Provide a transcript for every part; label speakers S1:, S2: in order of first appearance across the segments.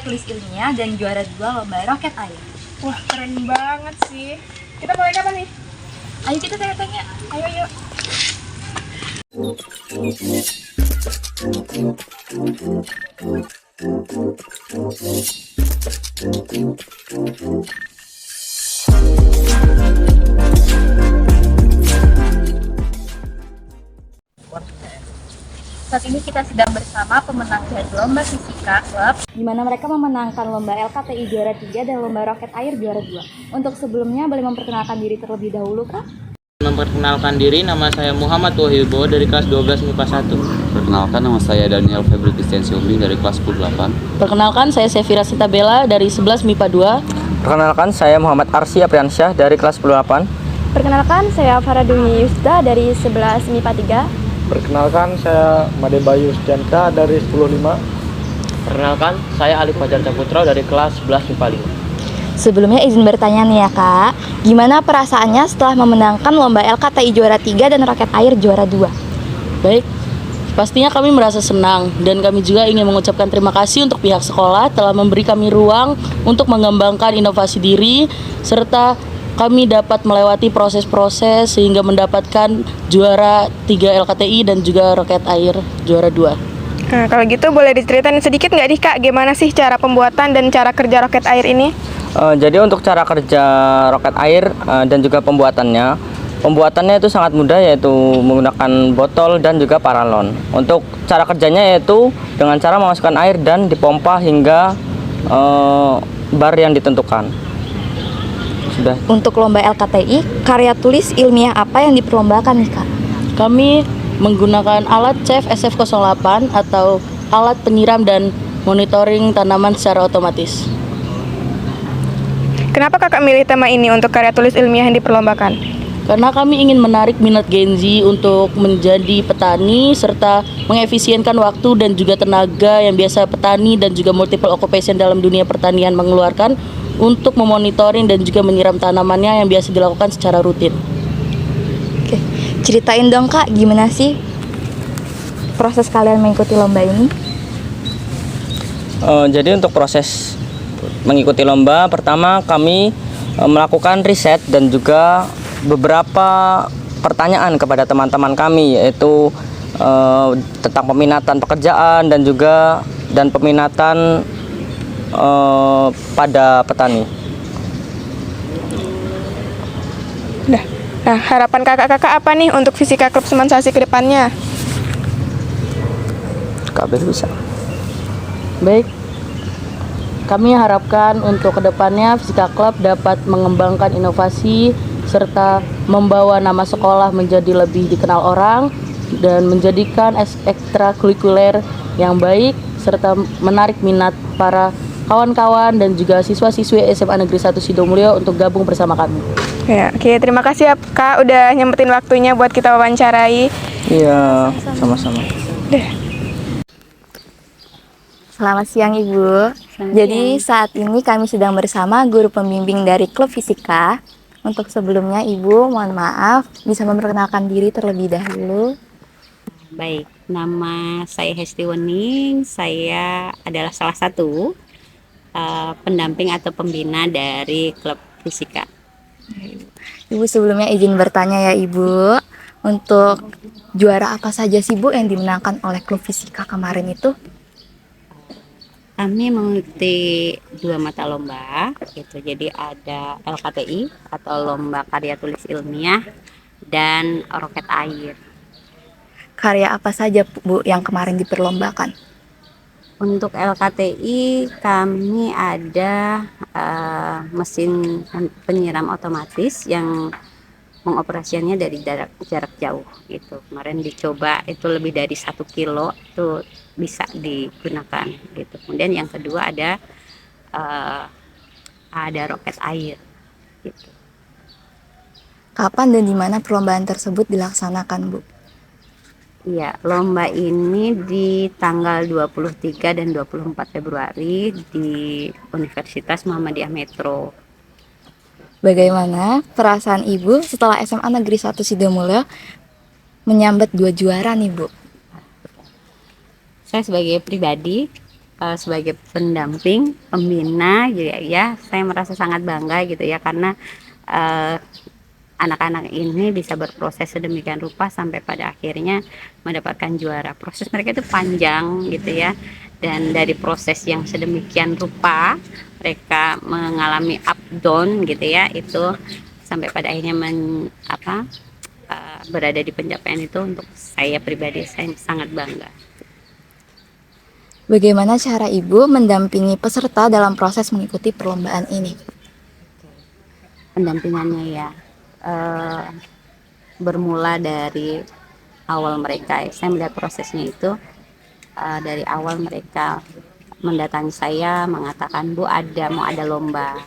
S1: tulis ilmiah dan juara 2 lomba roket air.
S2: Wah, keren banget sih. Kita mulai kapan nih?
S1: Ayo kita tanya-tanya.
S2: Ayo, yuk.
S1: Saat ini kita sedang bersama pemenang dari lomba fisika klub, di mana mereka memenangkan lomba LKTI juara 3 dan lomba roket air juara 2. Untuk sebelumnya boleh memperkenalkan diri terlebih dahulu, Kak?
S3: Memperkenalkan diri, nama saya Muhammad Wahyubo dari kelas 12 MIPA 1.
S4: Perkenalkan, nama saya Daniel Febri Kristiansyumi dari kelas 10-8.
S5: Perkenalkan, saya Sefira Sitabella dari 11 MIPA 2.
S6: Perkenalkan, saya Muhammad Arsy Apriansyah dari kelas 10-8.
S7: Perkenalkan, saya Faraduni Yusda dari 11 MIPA 3.
S8: Perkenalkan, saya Made Bayu Stianka dari 10-5.
S3: Perkenalkan, saya Alif Fajar Caputra dari kelas 11 MIPA 5.
S1: Sebelumnya izin bertanya nih ya, Kak. Gimana perasaannya setelah memenangkan lomba LKTI juara 3 dan roket air juara 2?
S5: Baik, pastinya kami merasa senang dan kami juga ingin mengucapkan terima kasih untuk pihak sekolah telah memberi kami ruang untuk mengembangkan inovasi diri serta kami dapat melewati proses-proses sehingga mendapatkan juara 3 LKTI dan juga roket air juara 2.
S2: Nah, kalau gitu boleh diceritain sedikit nggak nih, Kak, gimana sih cara pembuatan dan cara kerja roket air ini?
S6: Jadi untuk cara kerja roket air dan juga pembuatannya itu sangat mudah, yaitu menggunakan botol dan juga paralon. Untuk cara kerjanya yaitu dengan cara memasukkan air dan dipompa hingga bar yang ditentukan. Sudah.
S1: Untuk lomba LKTI, karya tulis ilmiah apa yang diperlombakan nih, Kak?
S5: Kami menggunakan alat CEF SF08 atau alat penyiram dan monitoring tanaman secara otomatis.
S2: Kenapa Kakak milih tema ini untuk karya tulis ilmiah yang diperlombakan?
S5: Karena kami ingin menarik minat Gen Z untuk menjadi petani serta mengefisienkan waktu dan juga tenaga yang biasa petani dan juga multiple occupation dalam dunia pertanian mengeluarkan untuk memonitoring dan juga menyiram tanamannya yang biasa dilakukan secara rutin.
S1: Oke, ceritain dong, Kak, gimana sih proses kalian mengikuti lomba ini?
S6: Jadi untuk proses mengikuti lomba, pertama kami melakukan riset dan juga beberapa pertanyaan kepada teman-teman kami, yaitu tentang peminatan pekerjaan dan peminatan pada petani.
S2: Nah, harapan kakak-kakak apa nih untuk Fisika Klub Semansasi ke depannya?
S6: Kak Bel bisa.
S5: Baik, kami harapkan untuk kedepannya Fisika Club dapat mengembangkan inovasi serta membawa nama sekolah menjadi lebih dikenal orang dan menjadikan ekstrakurikuler yang baik serta menarik minat para kawan-kawan dan juga siswa-siswi SMA Negeri 1 Sidomulyo untuk gabung bersama kami.
S2: Ya, oke, terima kasih ya Kak udah nyempetin waktunya buat kita wawancarai.
S6: Iya, sama-sama.
S1: Selamat siang, Ibu. Jadi saat ini kami sedang bersama guru pembimbing dari Klub Fisika. Untuk sebelumnya, Ibu, mohon maaf, bisa memperkenalkan diri terlebih dahulu.
S9: Baik, nama saya Hesti Wening. Saya adalah salah satu pendamping atau pembina dari Klub Fisika.
S1: Ibu, sebelumnya izin bertanya ya, Ibu. Untuk juara apa saja sih, Bu, yang dimenangkan oleh Klub Fisika kemarin itu?
S9: Kami mengikuti 2 mata lomba, gitu. Jadi ada LKTI atau lomba karya tulis ilmiah dan roket air.
S1: Karya apa saja, Bu, yang kemarin diperlombakan?
S9: Untuk LKTI kami ada mesin penyiram otomatis yang pengoperasiannya dari jarak jauh. Gitu. Kemarin dicoba itu lebih dari 1 kilo itu bisa digunakan gitu. Kemudian yang kedua ada roket air gitu.
S1: Kapan dan di mana perlombaan tersebut dilaksanakan, Bu?
S9: Iya, lomba ini di tanggal 23 dan 24 Februari di Universitas Muhammadiyah Metro.
S1: Bagaimana perasaan Ibu setelah SMA Negeri 1 Sidomulyo menyambut 2 juara nih, Bu?
S9: Saya sebagai pribadi sebagai pendamping, pembina gitu ya, saya merasa sangat bangga gitu ya, karena eh, anak-anak ini bisa berproses sedemikian rupa sampai pada akhirnya mendapatkan juara. Proses mereka itu panjang gitu ya, dan dari proses yang sedemikian rupa mereka mengalami up down gitu ya, itu sampai pada akhirnya berada di pencapaian itu. Untuk saya pribadi, saya sangat bangga.
S1: Bagaimana cara Ibu mendampingi peserta dalam proses mengikuti perlombaan ini?
S9: Pendampingannya ya, bermula dari awal mereka. Saya melihat prosesnya itu dari awal mereka mendatangi saya mengatakan, Bu, mau ada lomba.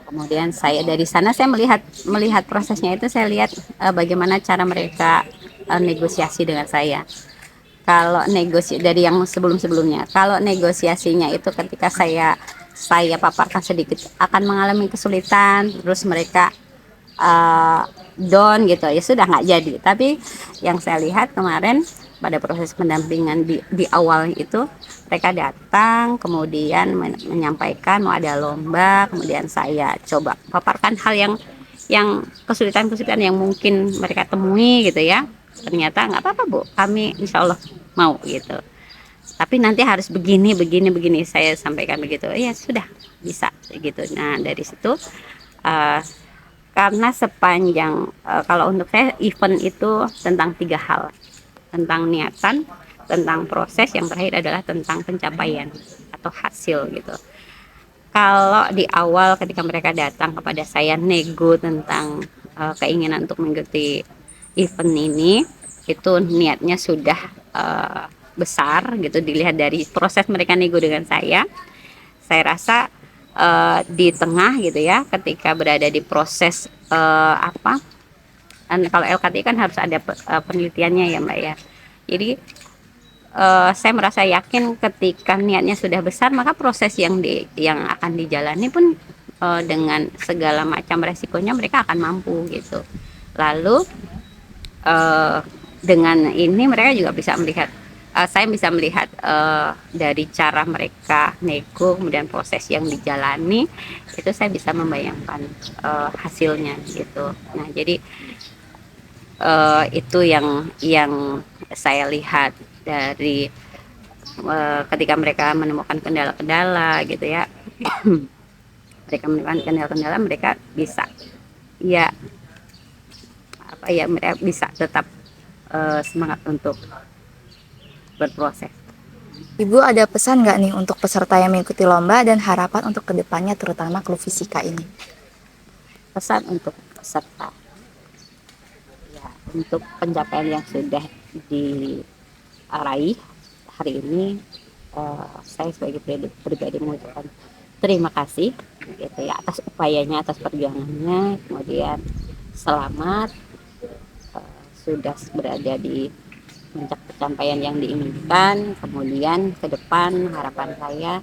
S9: Kemudian dari sana saya melihat prosesnya itu, saya lihat bagaimana cara mereka negosiasi dengan saya. Kalau negosiasi dari yang sebelum-sebelumnya, kalau negosiasinya itu ketika saya paparkan sedikit akan mengalami kesulitan, terus mereka down gitu, ya sudah nggak jadi. Tapi yang saya lihat kemarin pada proses pendampingan di awal itu, mereka datang kemudian menyampaikan mau ada lomba, kemudian saya coba paparkan hal yang kesulitan-kesulitan yang mungkin mereka temui gitu ya. Ternyata nggak apa-apa, Bu, kami insya Allah mau gitu, tapi nanti harus begini saya sampaikan begitu. Ya sudah, bisa gitu. Nah dari situ karena sepanjang kalau untuk saya event itu tentang 3 hal, tentang niatan, tentang proses, yang terakhir adalah tentang pencapaian atau hasil gitu. Kalau di awal ketika mereka datang kepada saya nego tentang keinginan untuk mengikuti event ini, itu niatnya sudah besar gitu, dilihat dari proses mereka nego dengan saya rasa di tengah gitu ya, ketika berada di proses kalau LKTI kan harus ada penelitiannya ya Mbak ya. Jadi saya merasa yakin ketika niatnya sudah besar, maka proses yang akan dijalani pun dengan segala macam resikonya mereka akan mampu gitu. Lalu dengan ini mereka juga bisa melihat, saya bisa melihat dari cara mereka nego, kemudian proses yang dijalani, itu saya bisa membayangkan hasilnya gitu. Nah jadi itu yang saya lihat dari ketika mereka menemukan kendala-kendala gitu ya. Mereka menemukan kendala-kendala, mereka bisa mereka bisa tetap semangat untuk berproses.
S1: Ibu ada pesan nggak nih untuk peserta yang mengikuti lomba dan harapan untuk kedepannya, terutama klub fisika ini?
S9: Pesan untuk peserta, ya, untuk pencapaian yang sudah diraih hari ini, saya sebagai pribadi mengucapkan terima kasih gitu ya, atas upayanya, atas perjuangannya. Kemudian selamat, sudah berada di puncak pencapaian yang diinginkan. Kemudian ke depan harapan saya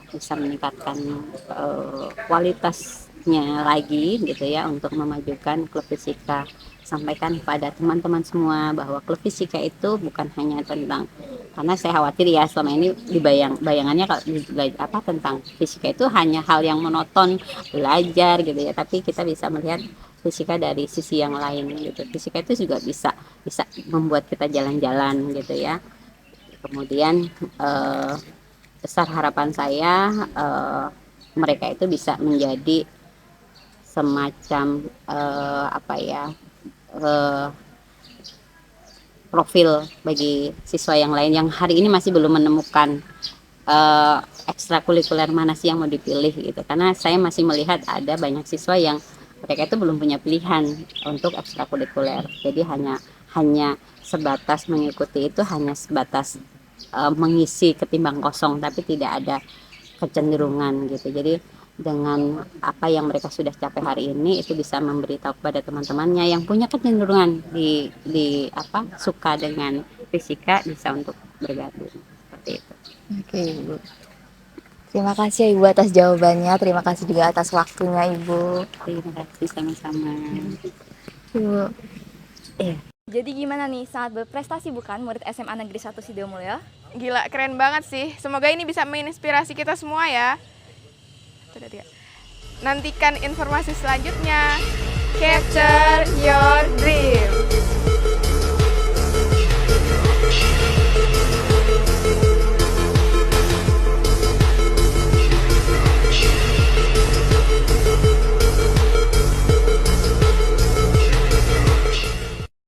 S9: bisa meningkatkan kualitasnya lagi gitu ya, untuk memajukan klub fisika. Sampaikan pada teman-teman semua bahwa klub fisika itu bukan hanya tentang, karena saya khawatir ya selama ini bayangannya kalau tentang fisika itu hanya hal yang monoton, belajar gitu ya, tapi kita bisa melihat fisika dari sisi yang lain gitu. Fisika itu juga bisa membuat kita jalan-jalan gitu ya. Kemudian besar harapan saya mereka itu bisa menjadi semacam profil bagi siswa yang lain yang hari ini masih belum menemukan ekstrakurikuler mana sih yang mau dipilih gitu. Karena saya masih melihat ada banyak siswa yang mereka itu belum punya pilihan untuk ekstrakurikuler, jadi hanya sebatas mengikuti, itu hanya sebatas mengisi ketimbang kosong, tapi tidak ada kecenderungan gitu. Jadi dengan apa yang mereka sudah capai hari ini, itu bisa memberitahu kepada teman-temannya yang punya kecenderungan suka dengan fisika, bisa untuk bergabung seperti itu.
S1: Oke Ibu, terima kasih ya Ibu atas jawabannya, terima kasih juga atas waktunya Ibu.
S9: Terima kasih, sama-sama.
S1: Ibu. Jadi gimana nih, sangat berprestasi bukan murid SMA Negeri 1 Sidomulyo?
S2: Gila, keren banget sih. Semoga ini bisa menginspirasi kita semua ya. Nantikan informasi selanjutnya. Capture your dream.